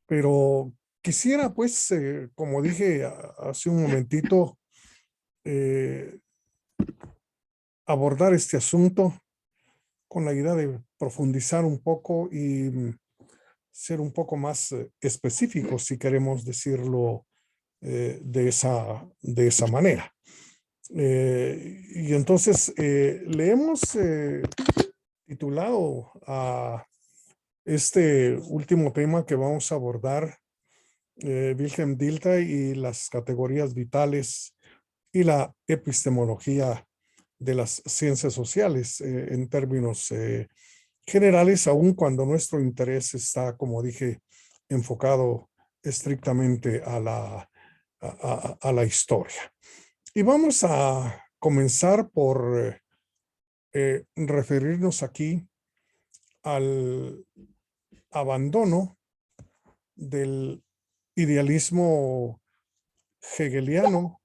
Pero quisiera, pues, como dije hace un momentito, eh, abordar este asunto con la idea de profundizar un poco y ser un poco más específicos, si queremos decirlo de esa manera. Y entonces le hemos titulado a este último tema que vamos a abordar, Wilhelm Dilthey y las categorías vitales y la epistemología de las ciencias sociales en términos generales, aun cuando nuestro interés está, como dije, enfocado estrictamente a la historia. Y vamos a comenzar por referirnos aquí al abandono del idealismo hegeliano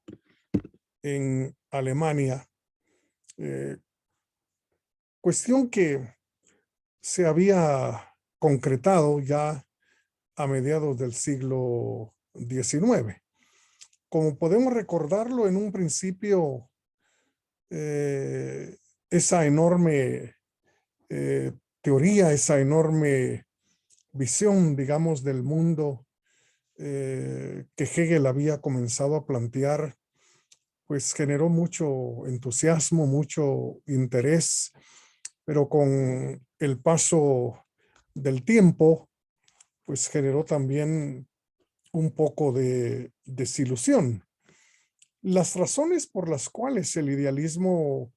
en Alemania, eh, cuestión que se había concretado ya a mediados del siglo XIX. Como podemos recordarlo, en un principio, eh, esa enorme eh, teoría, esa enorme visión, digamos, del mundo que Hegel había comenzado a plantear, pues generó mucho entusiasmo, mucho interés, pero con el paso del tiempo, pues generó también un poco de desilusión. Las razones por las cuales el idealismo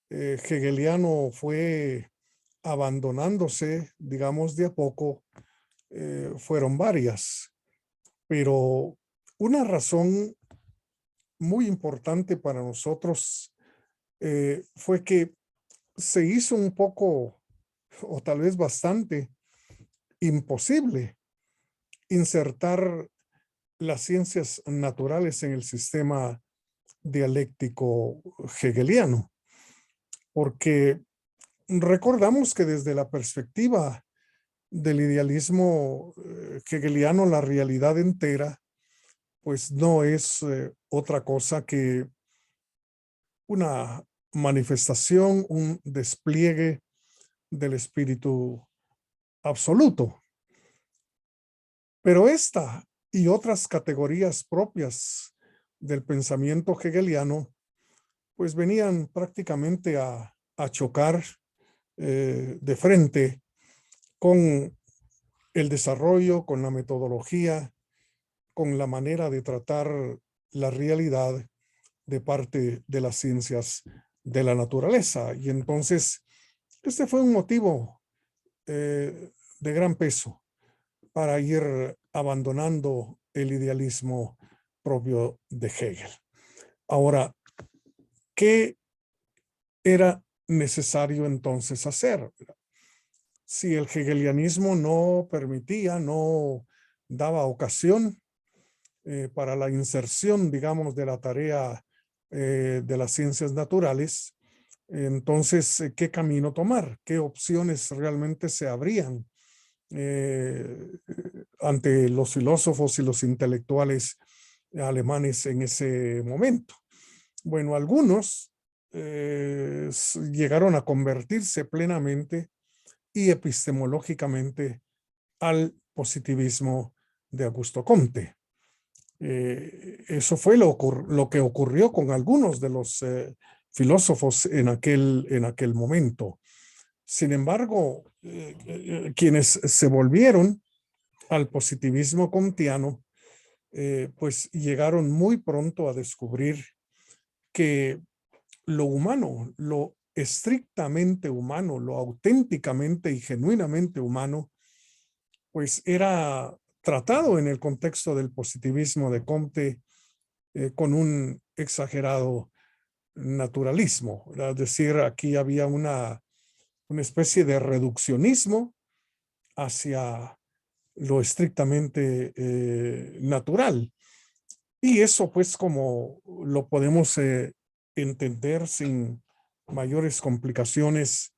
hegeliano fue abandonándose, digamos, de a poco, fueron varias, pero una razón muy importante para nosotros fue que se hizo un poco, o tal vez bastante, imposible insertar las ciencias naturales en el sistema dialéctico hegeliano, porque recordamos que desde la perspectiva del idealismo hegeliano, la realidad entera, pues no es otra cosa que una manifestación, un despliegue del espíritu absoluto. Pero esta y otras categorías propias del pensamiento hegeliano, pues venían prácticamente a chocar de frente con el desarrollo, con la metodología, con la manera de tratar la realidad de parte de las ciencias de la naturaleza. Y entonces, este fue un motivo de gran peso para ir abandonando el idealismo propio de Hegel. Ahora, ¿qué era necesario entonces hacer? Si el hegelianismo no permitía, no daba ocasión para la inserción, digamos, de la tarea de las ciencias naturales, entonces, ¿qué camino tomar? ¿Qué opciones realmente se abrían ante los filósofos y los intelectuales alemanes en ese momento? Bueno, algunos llegaron a convertirse plenamente y epistemológicamente al positivismo de Augusto Comte. Eso fue lo que ocurrió con algunos de los filósofos en aquel momento. Sin embargo, quienes se volvieron al positivismo comtiano, pues llegaron muy pronto a descubrir que lo humano, lo estrictamente humano, lo auténticamente y genuinamente humano, pues era tratado en el contexto del positivismo de Comte con un exagerado naturalismo. Es decir, aquí había una especie de reduccionismo hacia lo estrictamente natural. Y eso, pues, como lo podemos entender sin mayores complicaciones,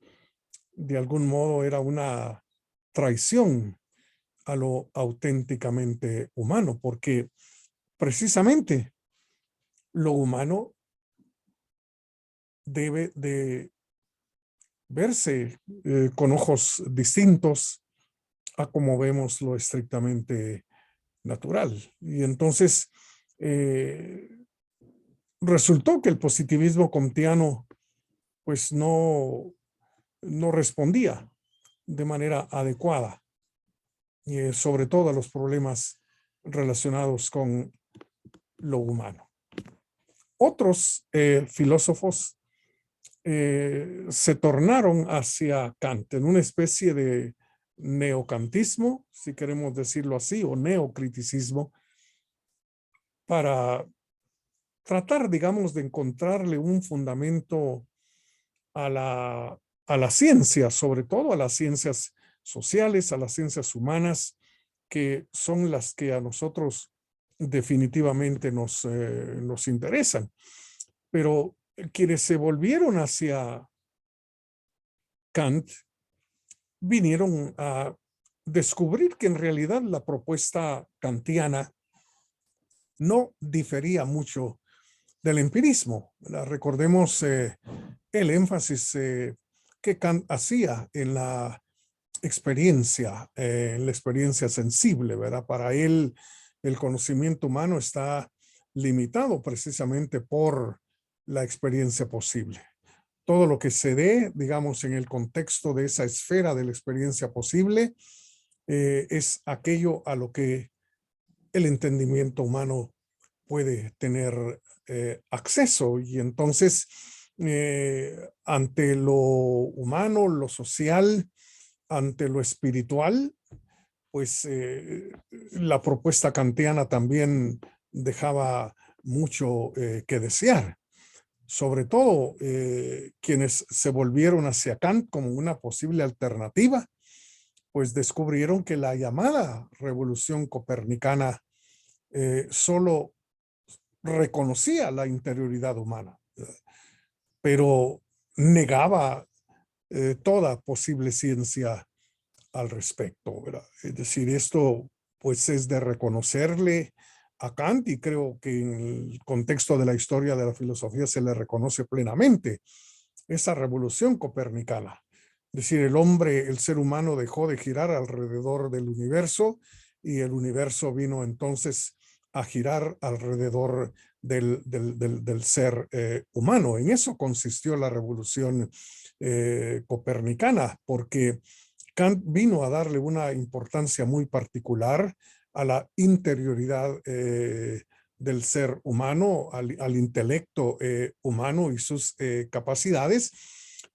de algún modo era una traición a lo auténticamente humano, porque precisamente lo humano debe de verse con ojos distintos a como vemos lo estrictamente natural. Y entonces resultó que el positivismo kantiano pues no respondía de manera adecuada, sobre todo a los problemas relacionados con lo humano. Otros filósofos se tornaron hacia Kant en una especie de neocantismo, si queremos decirlo así, o neocriticismo, para tratar, digamos, de encontrarle un fundamento a la ciencia, sobre todo a las ciencias sociales, a las ciencias humanas, que son las que a nosotros definitivamente nos interesan. Pero quienes se volvieron hacia Kant vinieron a descubrir que en realidad la propuesta kantiana no difería mucho del empirismo. Recordemos el énfasis que Kant hacía en la experiencia sensible, ¿verdad? Para él, el conocimiento humano está limitado precisamente por la experiencia posible. Todo lo que se dé, digamos, en el contexto de esa esfera de la experiencia posible, es aquello a lo que el entendimiento humano puede tener acceso. Y entonces, ante lo humano, lo social, ante lo espiritual, pues la propuesta kantiana también dejaba mucho que desear. Sobre todo quienes se volvieron hacia Kant como una posible alternativa, pues descubrieron que la llamada revolución copernicana solo reconocía la interioridad humana, pero negaba toda posible ciencia al respecto, ¿verdad? Es decir, esto pues es de reconocerle a Kant, y creo que en el contexto de la historia de la filosofía se le reconoce plenamente esa revolución copernicana. Es decir, el ser humano dejó de girar alrededor del universo y el universo vino entonces a girar alrededor del ser humano. En eso consistió la revolución copernicana, porque Kant vino a darle una importancia muy particular a la interioridad del ser humano, al intelecto humano y sus capacidades,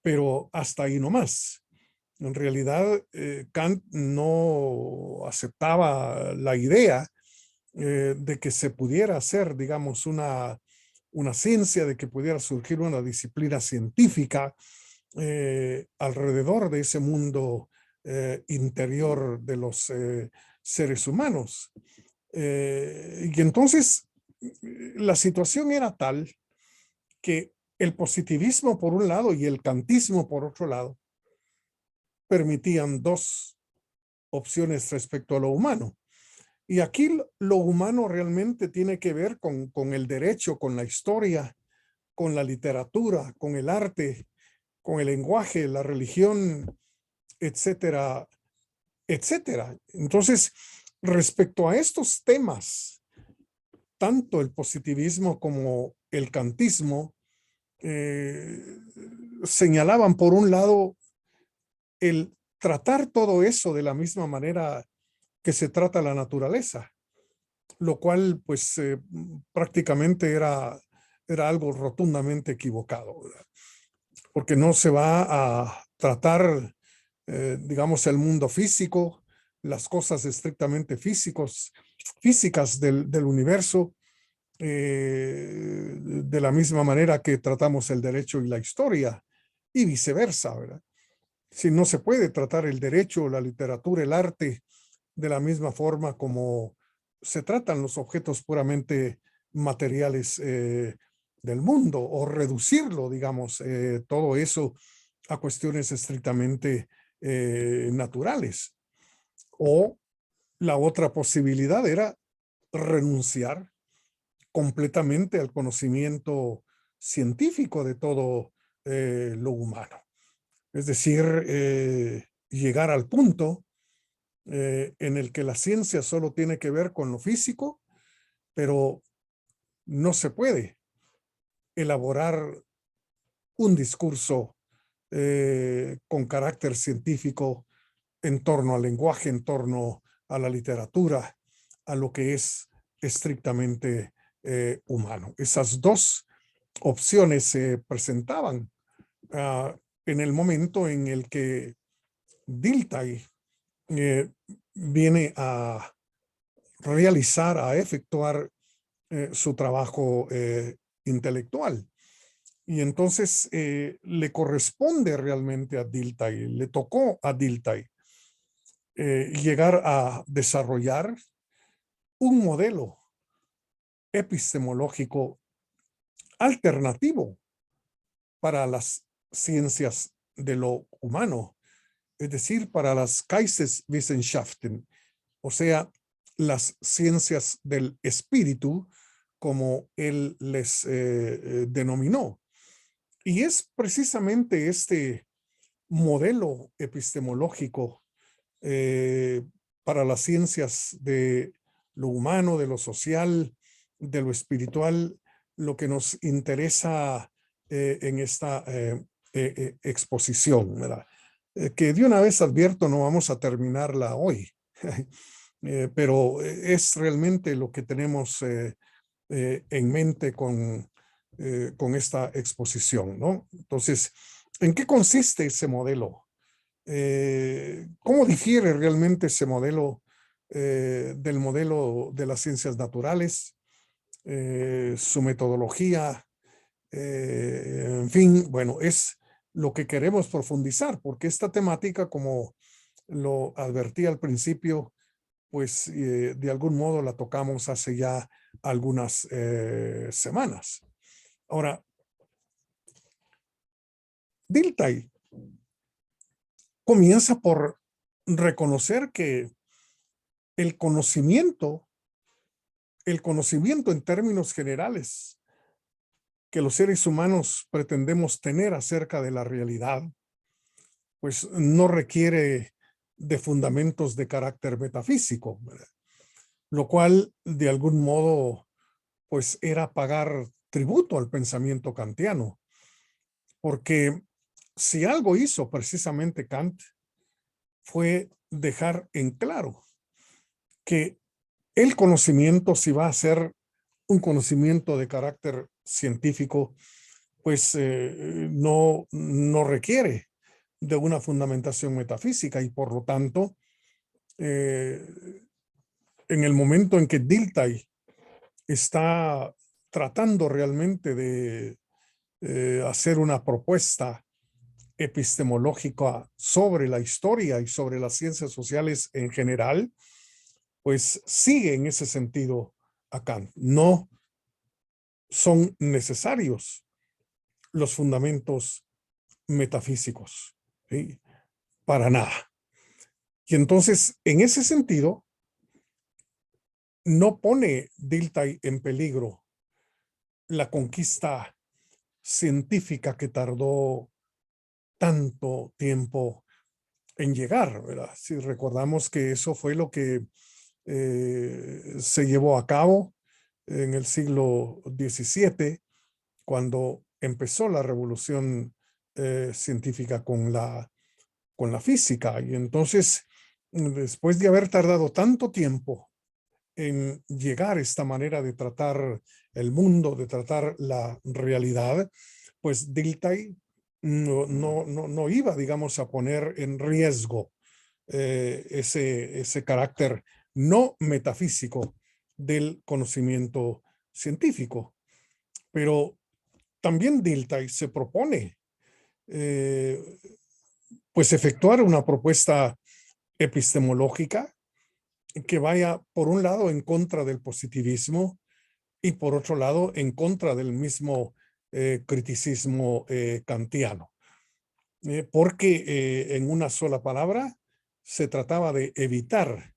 pero hasta ahí no más. En realidad, Kant no aceptaba la idea de que se pudiera hacer, digamos, una ciencia, de que pudiera surgir una disciplina científica alrededor de ese mundo interior de los seres humanos. Y entonces la situación era tal que el positivismo por un lado y el kantismo por otro lado permitían dos opciones respecto a lo humano. Y aquí lo humano realmente tiene que ver con el derecho, con la historia, con la literatura, con el arte, con el lenguaje, la religión, etcétera, etcétera. Entonces, respecto a estos temas, tanto el positivismo como el kantismo señalaban por un lado el tratar todo eso de la misma manera que se trata la naturaleza, lo cual pues prácticamente era algo rotundamente equivocado, ¿verdad? Porque no se va a tratar, digamos, el mundo físico, las cosas estrictamente físicas del universo, de la misma manera que tratamos el derecho y la historia, y viceversa, ¿verdad? Si no se puede tratar el derecho, la literatura, el arte, de la misma forma como se tratan los objetos puramente materiales del mundo, o reducirlo, digamos, todo eso a cuestiones estrictamente naturales. O La otra posibilidad era renunciar completamente al conocimiento científico de todo lo humano. Es decir, llegar al punto en el que la ciencia solo tiene que ver con lo físico, pero no se puede elaborar un discurso con carácter científico en torno al lenguaje, en torno a la literatura, a lo que es estrictamente humano. Esas dos opciones se presentaban en el momento en el que Dilthey viene a realizar, a efectuar su trabajo intelectual. Y entonces le corresponde realmente a Dilthey, le tocó a Dilthey llegar a desarrollar un modelo epistemológico alternativo para las ciencias de lo humano, es decir, para las Geisteswissenschaften, o sea, las ciencias del espíritu, como él les denominó. Y es precisamente este modelo epistemológico para las ciencias de lo humano, de lo social, de lo espiritual, lo que nos interesa en esta exposición, ¿verdad? Que de una vez advierto, no vamos a terminarla hoy, pero es realmente lo que tenemos en mente con esta exposición, ¿no? Entonces, ¿en qué consiste ese modelo? ¿Cómo difiere realmente ese modelo del modelo de las ciencias naturales? Su metodología, en fin, bueno, es lo que queremos profundizar, porque esta temática, como lo advertí al principio, pues de algún modo la tocamos hace ya algunas semanas. Ahora, Dilthey comienza por reconocer que el conocimiento en términos generales que los seres humanos pretendemos tener acerca de la realidad, pues no requiere de fundamentos de carácter metafísico, ¿verdad? Lo cual de algún modo pues era pagar tributo al pensamiento kantiano, porque si algo hizo precisamente Kant fue dejar en claro que el conocimiento, si va a ser un conocimiento de carácter científico, pues no requiere de una fundamentación metafísica y por lo tanto, en el momento en que Dilthey está tratando realmente de hacer una propuesta epistemológica sobre la historia y sobre las ciencias sociales en general, pues sigue en ese sentido a Kant. No son necesarios los fundamentos metafísicos, ¿sí? Para nada. Y entonces, en ese sentido, no pone Dilthey en peligro la conquista científica que tardó tanto tiempo en llegar, ¿verdad? Si recordamos que eso fue lo que se llevó a cabo en el siglo XVII, cuando empezó la revolución científica con la física. Y entonces, después de haber tardado tanto tiempo en llegar a esta manera de tratar el mundo, de tratar la realidad, pues Dilthey no iba, digamos, a poner en riesgo ese carácter no metafísico del conocimiento científico. Pero también Dilthey se propone eh, pues efectuar una propuesta epistemológica que vaya por un lado en contra del positivismo y por otro lado en contra del mismo criticismo kantiano. Porque en una sola palabra se trataba de evitar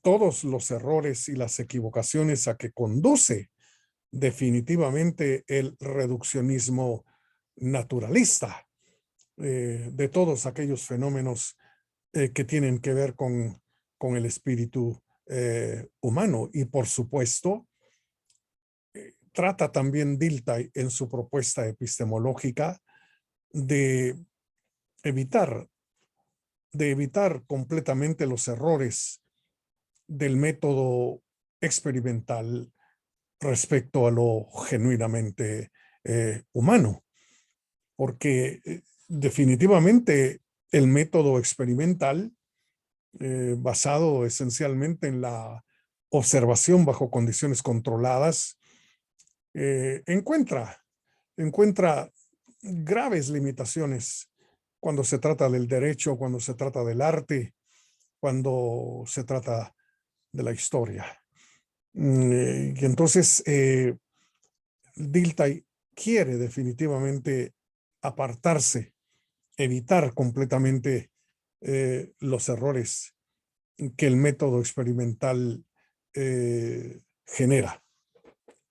todos los errores y las equivocaciones a que conduce definitivamente el reduccionismo naturalista, de todos aquellos fenómenos que tienen que ver con el espíritu humano. Y por supuesto, trata también Dilthey en su propuesta epistemológica de evitar, completamente los errores del método experimental respecto a lo genuinamente humano, porque definitivamente el método experimental, basado esencialmente en la observación bajo condiciones controladas, encuentra graves limitaciones cuando se trata del derecho, cuando se trata del arte, cuando se trata de la historia. Y entonces Dilthey quiere definitivamente apartarse, evitar completamente los errores que el método experimental genera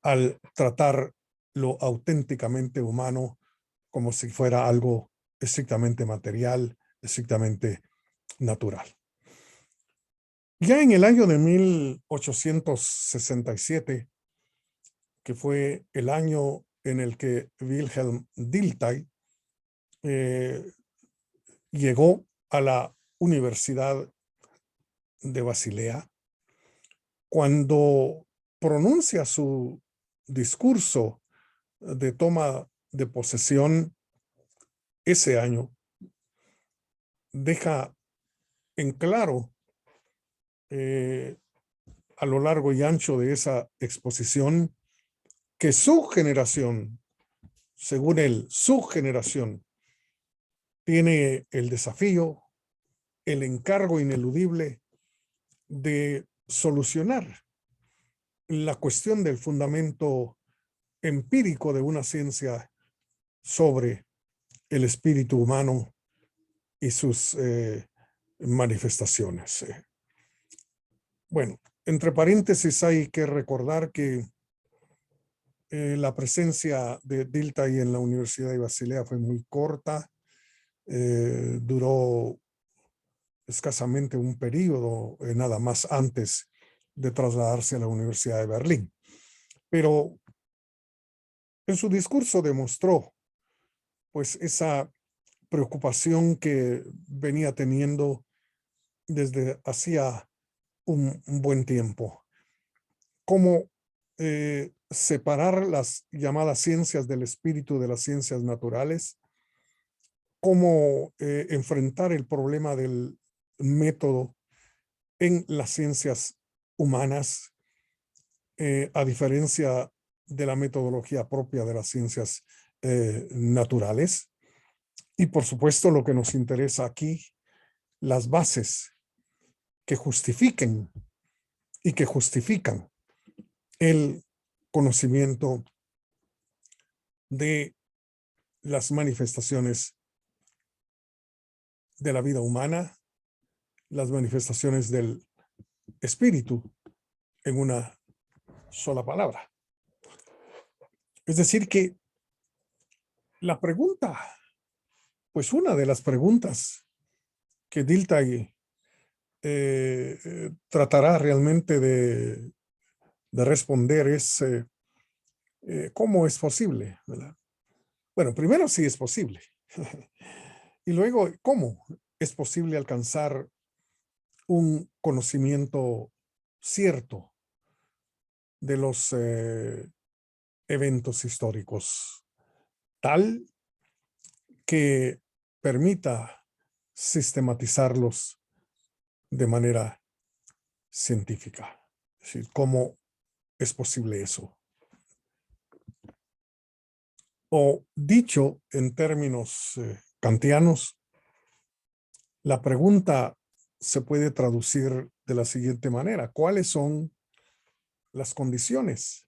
al tratar lo auténticamente humano como si fuera algo estrictamente material, estrictamente natural. Ya en el año de 1867, que fue el año en el que Wilhelm Dilthey llegó a la Universidad de Basilea, cuando pronuncia su discurso de toma de posesión ese año, deja en claro a lo largo y ancho de esa exposición que su generación, según él, su generación, tiene el desafío, el encargo ineludible de solucionar la cuestión del fundamento empírico de una ciencia sobre el espíritu humano y sus manifestaciones. Bueno, entre paréntesis hay que recordar que la presencia de Dilthey en la Universidad de Basilea fue muy corta, duró escasamente un periodo, nada más antes de trasladarse a la Universidad de Berlín. Pero en su discurso demostró pues esa preocupación que venía teniendo desde hacía un buen tiempo. Cómo separar las llamadas ciencias del espíritu de las ciencias naturales, cómo enfrentar el problema del método en las ciencias humanas, a diferencia de la metodología propia de las ciencias naturales. Y por supuesto, lo que nos interesa aquí, las bases que justifiquen y que justifican el conocimiento de las manifestaciones de la vida humana, las manifestaciones del espíritu, en una sola palabra. Es decir, que la pregunta, pues una de las preguntas que Dilthey tratará realmente de responder es ¿cómo es posible? ¿Verdad? Bueno, primero sí es posible. Y luego, ¿cómo es posible alcanzar un conocimiento cierto de los eventos históricos, tal que permita sistematizarlos de manera científica? Es decir, ¿cómo es posible eso? O dicho en términos kantianos, la pregunta se puede traducir de la siguiente manera: ¿cuáles son las condiciones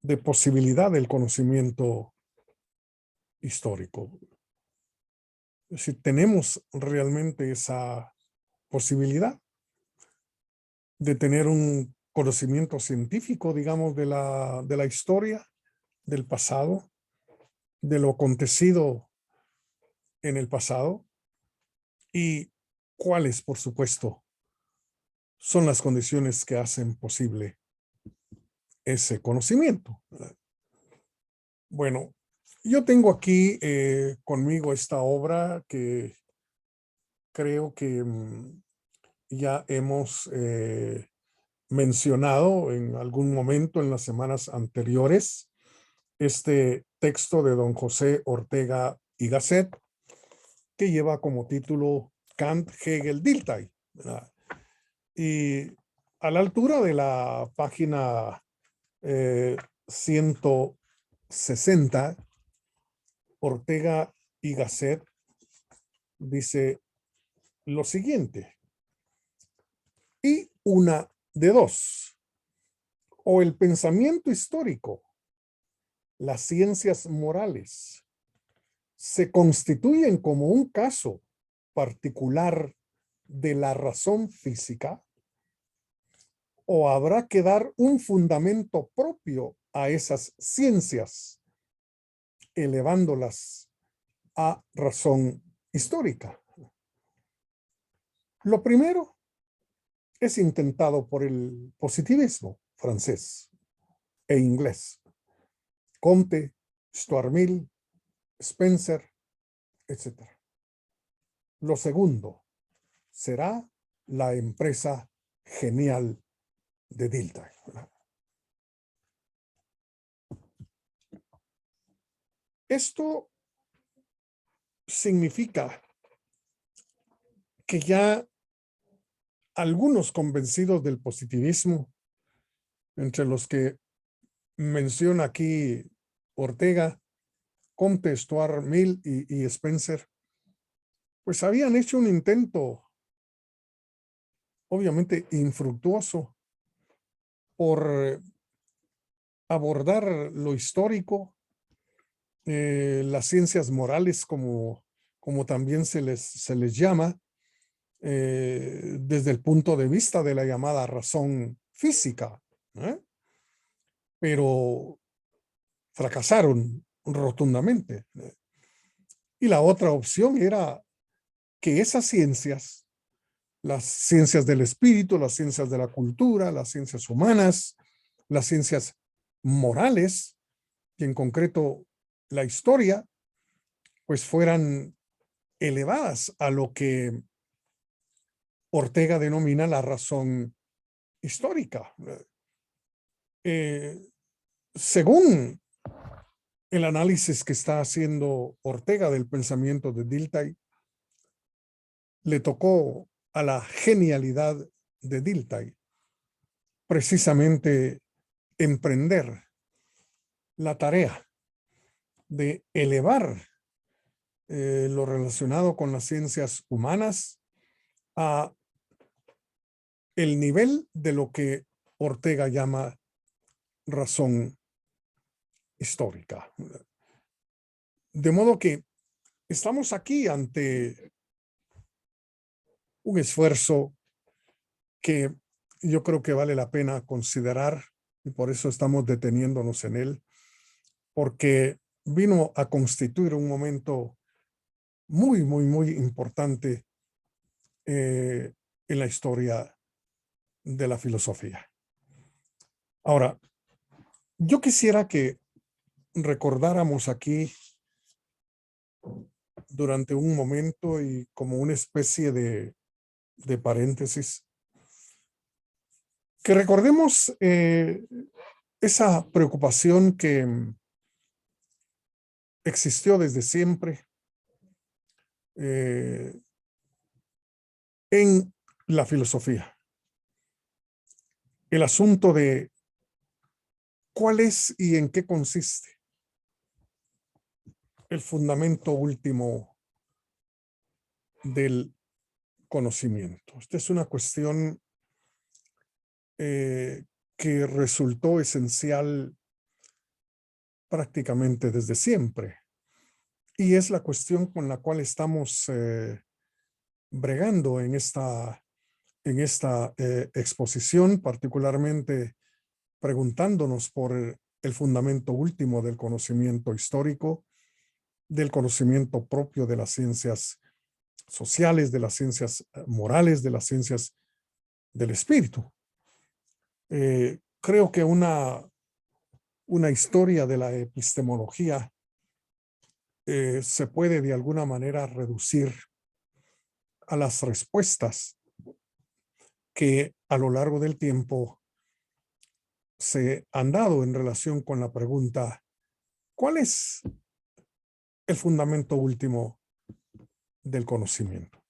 de posibilidad del conocimiento histórico? Es decir, ¿tenemos realmente esa posibilidad? de tener un conocimiento científico, digamos, de la historia, del pasado, de lo acontecido en el pasado y cuáles, por supuesto, son las condiciones que hacen posible ese conocimiento. Bueno, yo tengo aquí conmigo esta obra que creo que ya hemos mencionado en algún momento en las semanas anteriores, este texto de don José Ortega y Gasset, que lleva como título Kant, Hegel, Dilthey, ¿verdad? Y a la altura de la página 160, Ortega y Gasset dice lo siguiente: y una de dos, o el pensamiento histórico, las ciencias morales, se constituyen como un caso particular de la razón física, o habrá que dar un fundamento propio a esas ciencias, elevándolas a razón histórica. Lo primero es intentado por el positivismo francés e inglés. Comte, Stuart Mill, Spencer, etc. Lo segundo será la empresa genial de Dilthey. Esto significa que ya algunos convencidos del positivismo, entre los que menciona aquí Ortega, Comte, Stuart Mill y Spencer, pues habían hecho un intento, obviamente infructuoso, por abordar lo histórico, las ciencias morales, como también se les llama, desde el punto de vista de la llamada razón física, ¿eh? Pero fracasaron rotundamente. Y la otra opción era que esas ciencias, las ciencias del espíritu, las ciencias de la cultura, las ciencias humanas, las ciencias morales, y en concreto la historia, pues fueran elevadas a lo que Ortega denomina la razón histórica. Según el análisis que está haciendo Ortega del pensamiento de Dilthey, le tocó a la genialidad de Dilthey precisamente emprender la tarea de elevar lo relacionado con las ciencias humanas a el nivel de lo que Ortega llama razón histórica. De modo que estamos aquí ante un esfuerzo que yo creo que vale la pena considerar, y por eso estamos deteniéndonos en él, porque vino a constituir un momento muy, muy, muy importante en la historia de la filosofía. Ahora, yo quisiera que recordáramos aquí durante un momento y como una especie de paréntesis, que recordemos esa preocupación que existió desde siempre en la filosofía. El asunto de cuál es y en qué consiste el fundamento último del conocimiento. Esta es una cuestión que resultó esencial prácticamente desde siempre. Y es la cuestión con la cual estamos bregando en esta en esta exposición, particularmente preguntándonos por el fundamento último del conocimiento histórico, del conocimiento propio de las ciencias sociales, de las ciencias morales, de las ciencias del espíritu. Creo que una historia de la epistemología se puede de alguna manera reducir a las respuestas que a lo largo del tiempo se han dado en relación con la pregunta: ¿cuál es el fundamento último del conocimiento?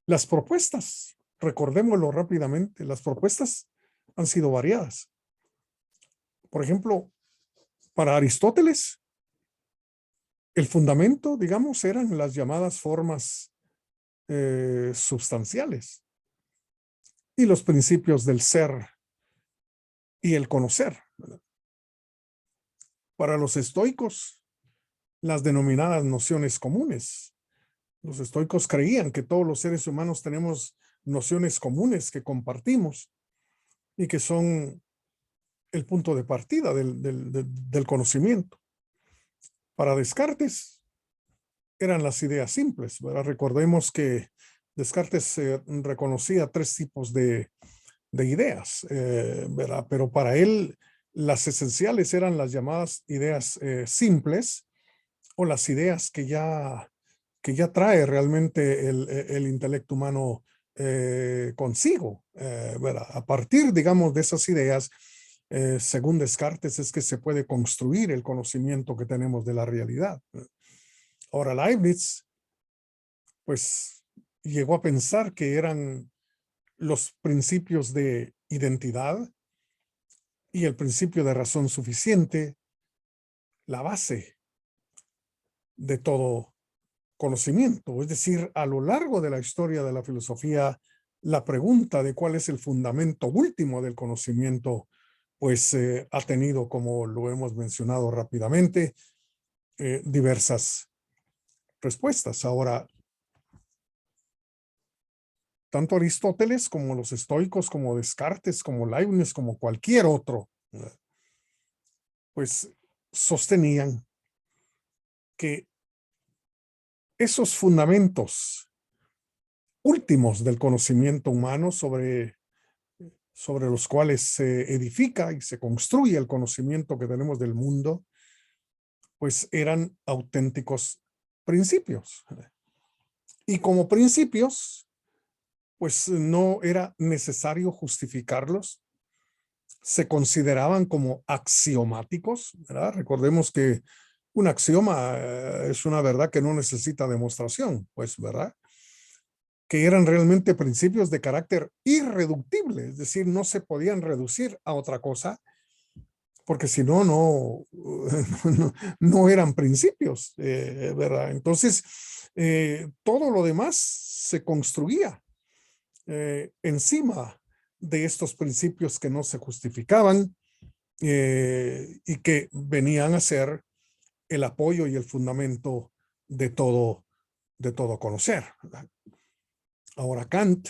Las propuestas, recordémoslo rápidamente, las propuestas han sido variadas. Por ejemplo, para Aristóteles, el fundamento, digamos, eran las llamadas formas substanciales y los principios del ser y el conocer. Para los estoicos, las denominadas nociones comunes. Los estoicos creían que todos los seres humanos tenemos nociones comunes que compartimos y que son el punto de partida del conocimiento. Para Descartes eran las ideas simples, ¿verdad? Recordemos que Descartes reconocía tres tipos de ideas, ¿verdad? Pero para él las esenciales eran las llamadas ideas simples, o las ideas que ya trae realmente el intelecto humano consigo, ¿verdad? A partir, digamos, de esas ideas, según Descartes, es que se puede construir el conocimiento que tenemos de la realidad. Ahora, Leibniz, pues, llegó a pensar que eran los principios de identidad y el principio de razón suficiente la base de todo conocimiento. Es decir, a lo largo de la historia de la filosofía, la pregunta de cuál es el fundamento último del conocimiento, pues ha tenido, como lo hemos mencionado rápidamente, diversas respuestas. Ahora, tanto Aristóteles como los estoicos, como Descartes, como Leibniz, como cualquier otro, pues sostenían que esos fundamentos últimos del conocimiento humano sobre los cuales se edifica y se construye el conocimiento que tenemos del mundo, pues eran auténticos principios. Y como principios, pues no era necesario justificarlos, se consideraban como axiomáticos, ¿verdad? Recordemos que un axioma es una verdad que no necesita demostración, pues, ¿verdad? Que eran realmente principios de carácter irreductible, es decir, no se podían reducir a otra cosa, porque si no, no eran principios, ¿verdad? Entonces, todo lo demás se construía encima de estos principios que no se justificaban y que venían a ser el apoyo y el fundamento de todo conocer, ¿verdad? Ahora Kant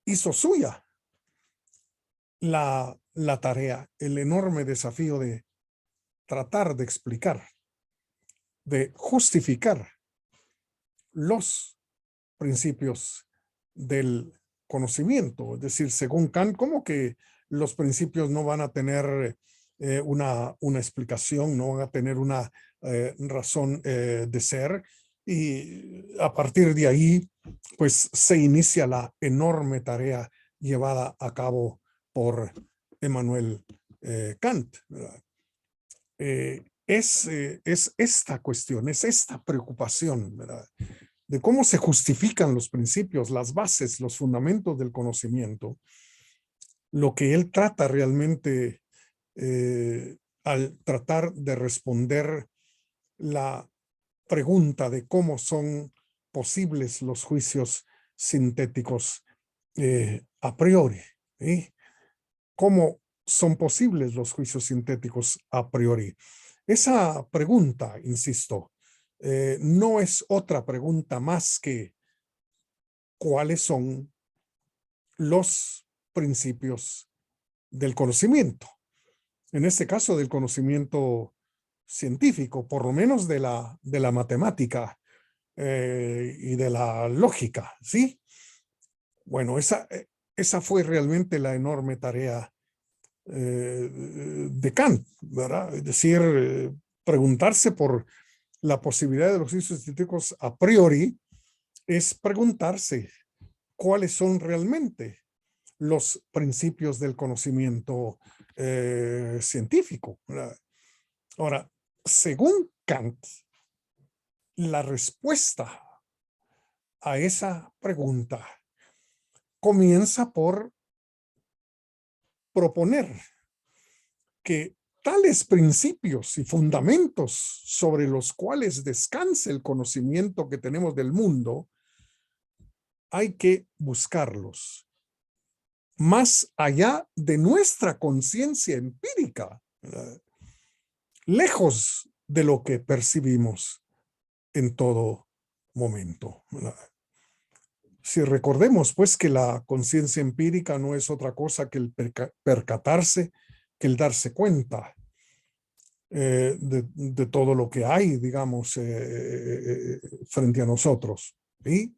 hizo suya la tarea, el enorme desafío de tratar de explicar, de justificar los principios del conocimiento. Es decir, según Kant, ¿cómo que los principios no van a tener una explicación, no van a tener una razón de ser? Y a partir de ahí, pues se inicia la enorme tarea llevada a cabo por Emmanuel Kant, ¿verdad? Es esta cuestión, es esta preocupación, ¿verdad?, de cómo se justifican los principios, las bases, los fundamentos del conocimiento, lo que él trata realmente al tratar de responder la pregunta de cómo son posibles los juicios sintéticos a priori, ¿sí? ¿Cómo son posibles los juicios sintéticos a priori? Esa pregunta, insisto, no es otra pregunta más que cuáles son los principios del conocimiento. En este caso, del conocimiento científico, por lo menos de la matemática y de la lógica, ¿sí? Bueno, esa fue realmente la enorme tarea de Kant, ¿verdad? Es decir, preguntarse por la posibilidad de los juicios científicos a priori es preguntarse cuáles son realmente los principios del conocimiento científico, ¿verdad? Ahora, según Kant, la respuesta a esa pregunta comienza por proponer que tales principios y fundamentos sobre los cuales descansa el conocimiento que tenemos del mundo, hay que buscarlos más allá de nuestra conciencia empírica, ¿verdad? Lejos de lo que percibimos en todo momento, ¿verdad? Si recordemos, pues, que la conciencia empírica no es otra cosa que el percatarse, que el darse cuenta de todo lo que hay, digamos, frente a nosotros, ¿sí?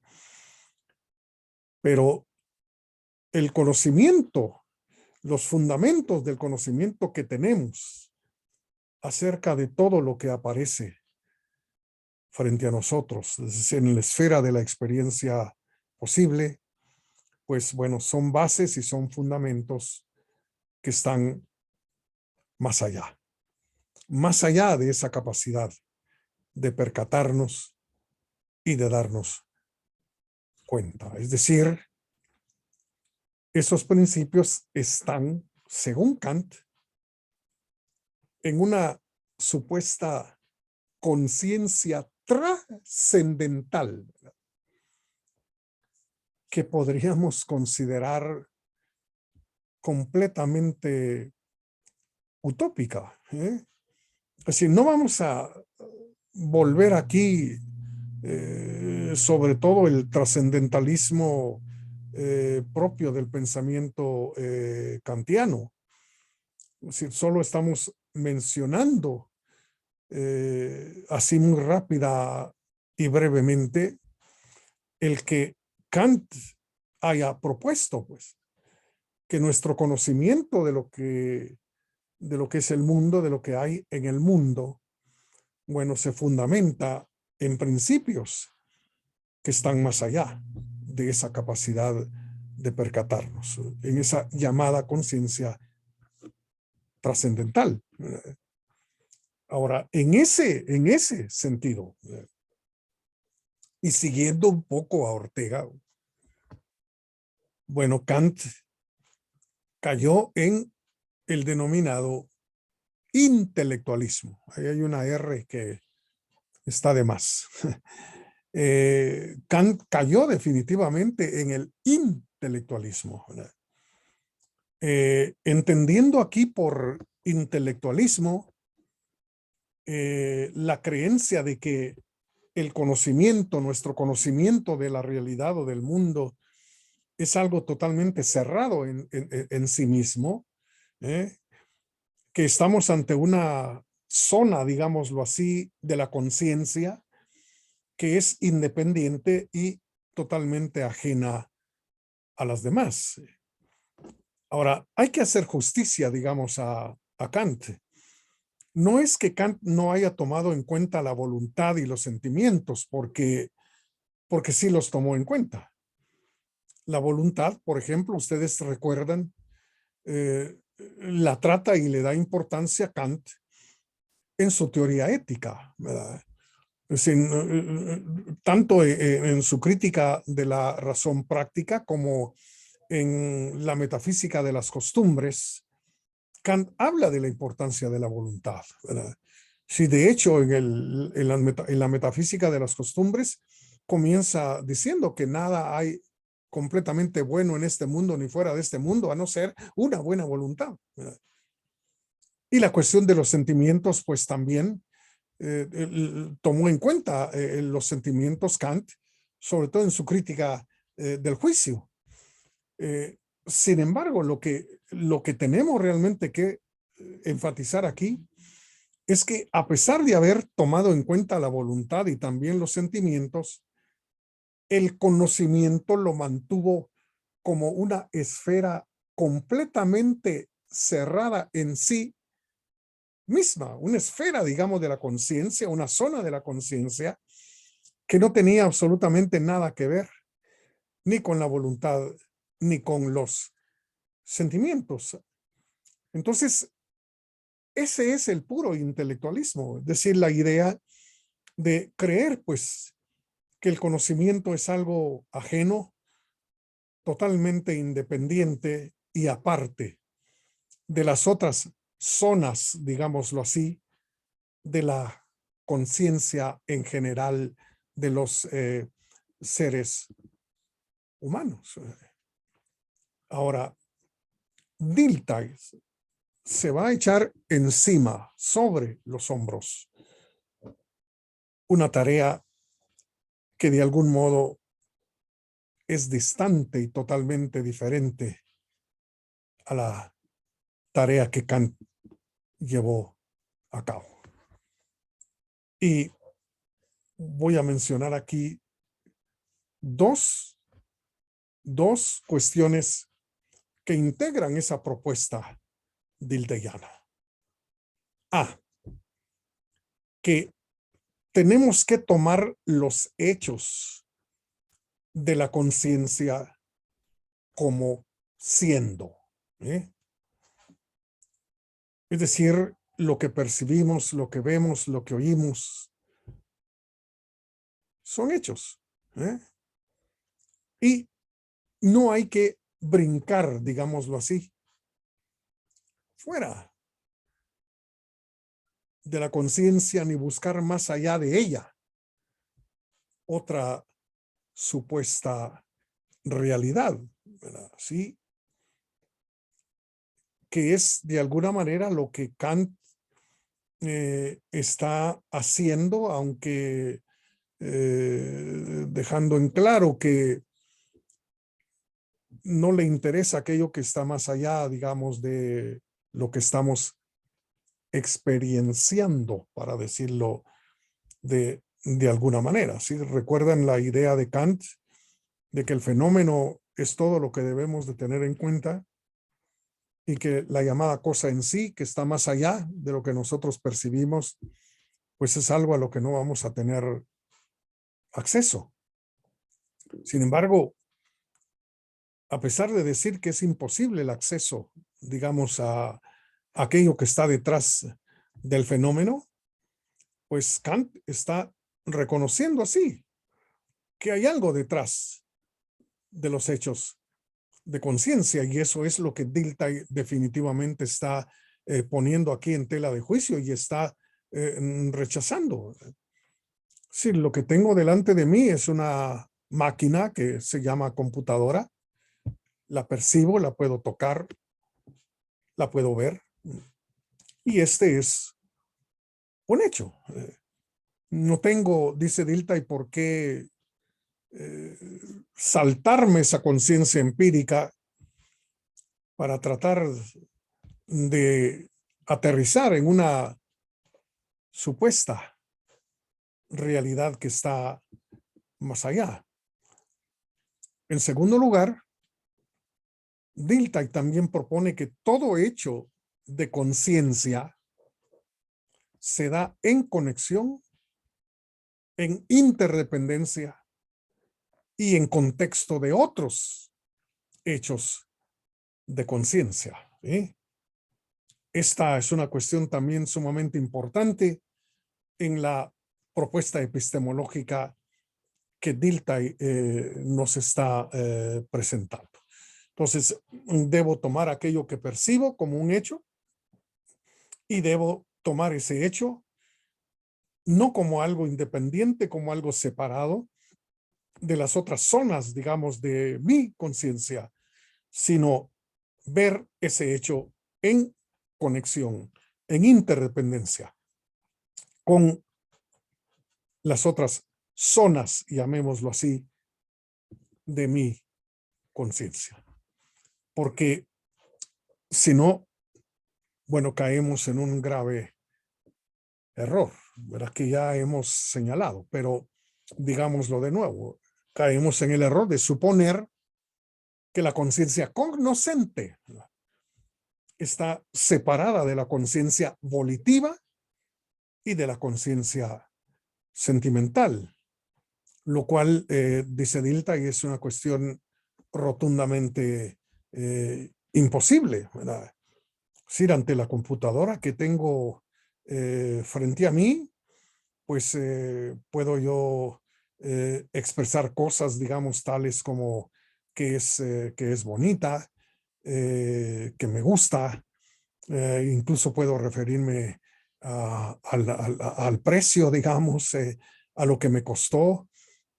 Pero el conocimiento, los fundamentos del conocimiento que tenemos acerca de todo lo que aparece frente a nosotros, es decir, en la esfera de la experiencia posible, pues bueno, son bases y son fundamentos que están más allá de esa capacidad de percatarnos y de darnos cuenta. Es decir, esos principios están, según Kant, en una supuesta conciencia trascendental que podríamos considerar completamente utópica, ¿eh? Es decir, no vamos a volver aquí sobre todo el trascendentalismo propio del pensamiento kantiano. Es decir, solo estamos mencionando así muy rápida y brevemente el que Kant haya propuesto, pues, que nuestro conocimiento de lo que es el mundo, de lo que hay en el mundo, bueno, se fundamenta en principios que están más allá de esa capacidad de percatarnos, en esa llamada conciencia trascendental. Ahora, en ese sentido, y siguiendo un poco a Ortega, bueno, Kant cayó en el denominado intelectualismo. Ahí hay una R que está de más. Kant cayó definitivamente en el intelectualismo, entendiendo aquí por intelectualismo la creencia de que el conocimiento, nuestro conocimiento de la realidad o del mundo es algo totalmente cerrado en sí mismo, que estamos ante una zona, digámoslo así, de la conciencia que es independiente y totalmente ajena a las demás. Ahora, hay que hacer justicia, digamos, a Kant. No es que Kant no haya tomado en cuenta la voluntad y los sentimientos, porque sí los tomó en cuenta. La voluntad, por ejemplo, ustedes recuerdan, la trata y le da importancia a Kant en su teoría ética, ¿verdad? Tanto en su crítica de la razón práctica como en la metafísica de las costumbres, Kant habla de la importancia de la voluntad, ¿verdad? Sí, de hecho, en la metafísica de las costumbres comienza diciendo que nada hay completamente bueno en este mundo ni fuera de este mundo, a no ser una buena voluntad, ¿verdad? Y la cuestión de los sentimientos, pues también tomó en cuenta los sentimientos Kant, sobre todo en su crítica del juicio. Sin embargo, lo que tenemos realmente que enfatizar aquí es que a pesar de haber tomado en cuenta la voluntad y también los sentimientos, el conocimiento lo mantuvo como una esfera completamente cerrada en sí misma, una esfera, digamos, de la conciencia, una zona de la conciencia que no tenía absolutamente nada que ver ni con la voluntad ni con los sentimientos. Entonces, ese es el puro intelectualismo, es decir, la idea de creer, pues, que el conocimiento es algo ajeno, totalmente independiente y aparte de las otras zonas, digámoslo así, de la conciencia en general de los seres humanos. Ahora, Dilthey se va a echar encima, sobre los hombros, una tarea que de algún modo es distante y totalmente diferente a la tarea que Kant llevó a cabo. Y voy a mencionar aquí dos cuestiones que integran esa propuesta dildeyana. A, que tenemos que tomar los hechos de la conciencia como siendo. Es decir, lo que percibimos, lo que vemos, lo que oímos, son hechos. Y no hay que brincar, digámoslo así, fuera de la conciencia ni buscar más allá de ella otra supuesta realidad, ¿verdad? Sí, que es de alguna manera lo que Kant está haciendo, aunque dejando en claro que no le interesa aquello que está más allá, digamos, de lo que estamos experienciando, para decirlo de alguna manera. ¿Sí? ¿Recuerdan la idea de Kant de que el fenómeno es todo lo que debemos de tener en cuenta y que la llamada cosa en sí, que está más allá de lo que nosotros percibimos, pues es algo a lo que no vamos a tener acceso? Sin embargo, a pesar de decir que es imposible el acceso, digamos, a aquello que está detrás del fenómeno, pues Kant está reconociendo así que hay algo detrás de los hechos de conciencia, y eso es lo que Dilthey definitivamente está poniendo aquí en tela de juicio y está rechazando. Sí, lo que tengo delante de mí es una máquina que se llama computadora. La percibo, la puedo tocar, la puedo ver, y este es un hecho. No tengo, dice Dilthey, por qué saltarme esa conciencia empírica para tratar de aterrizar en una supuesta realidad que está más allá. En segundo lugar, Dilthey también propone que todo hecho de conciencia se da en conexión, en interdependencia y en contexto de otros hechos de conciencia. Esta es una cuestión también sumamente importante en la propuesta epistemológica que Dilthey nos está presentando. Entonces, debo tomar aquello que percibo como un hecho y debo tomar ese hecho no como algo independiente, como algo separado de las otras zonas, digamos, de mi conciencia, sino ver ese hecho en conexión, en interdependencia con las otras zonas, llamémoslo así, de mi conciencia. Porque si no, bueno, caemos en un grave error, ¿verdad? Que ya hemos señalado, pero digámoslo de nuevo, caemos en el error de suponer que la conciencia cognoscente está separada de la conciencia volitiva y de la conciencia sentimental, lo cual, dice Dilthey, es una cuestión rotundamente imposible, ¿verdad? Es decir, ante la computadora que tengo frente a mí, pues puedo yo expresar cosas, digamos, tales como que es bonita, que me gusta, incluso puedo referirme al precio, digamos, a lo que me costó.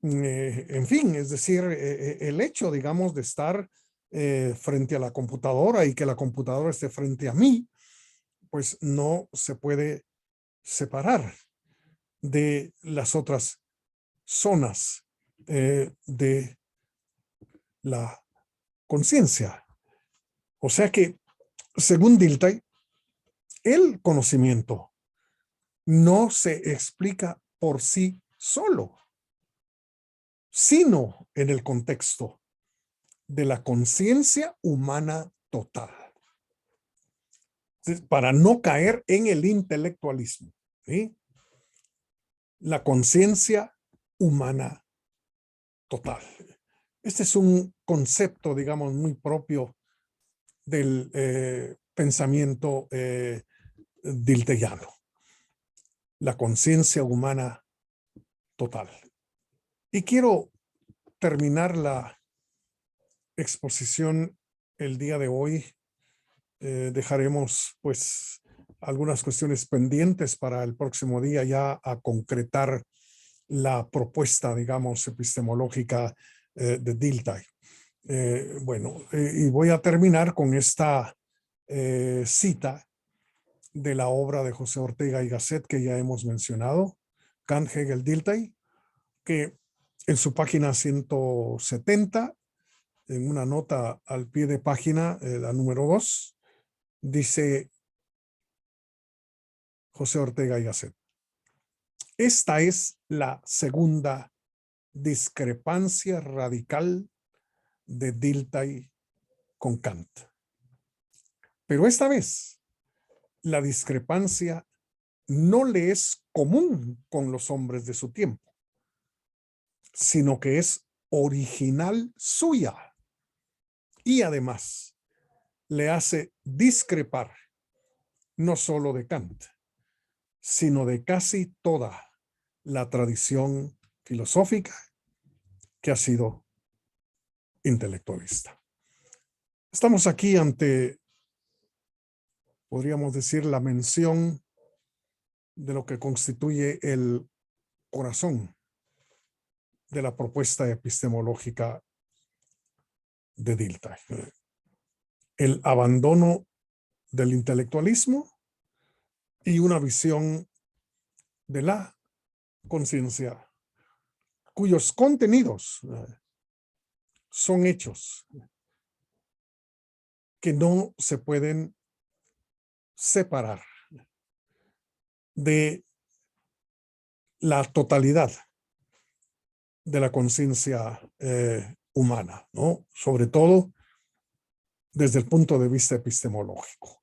En fin, es decir, el hecho, digamos, de estar frente a la computadora y que la computadora esté frente a mí, pues no se puede separar de las otras zonas de la conciencia. O sea que, según Dilthey, el conocimiento no se explica por sí solo, sino en el contexto de la conciencia humana total. Para no caer en el intelectualismo, ¿sí? La conciencia humana total. Este es un concepto, digamos, muy propio del pensamiento diltheyano. La conciencia humana total. Y quiero terminar la exposición el día de hoy. Dejaremos pues algunas cuestiones pendientes para el próximo día ya a concretar la propuesta, digamos, epistemológica de Dilthey. Y voy a terminar con esta cita de la obra de José Ortega y Gasset que ya hemos mencionado, Kant, Hegel, Dilthey, que en su página 170, en una nota al pie de página, la número 2, dice José Ortega y Gasset: esta es la segunda discrepancia radical de Dilthey con Kant. Pero esta vez la discrepancia no le es común con los hombres de su tiempo, sino que es original suya y además le hace discrepar no solo de Kant, sino de casi toda la tradición filosófica que ha sido intelectualista. Estamos aquí ante, podríamos decir, la mención de lo que constituye el corazón de la propuesta epistemológica de Dilthey. El abandono del intelectualismo y una visión de la conciencia cuyos contenidos son hechos que no se pueden separar de la totalidad de la conciencia humana, ¿no? Sobre todo desde el punto de vista epistemológico.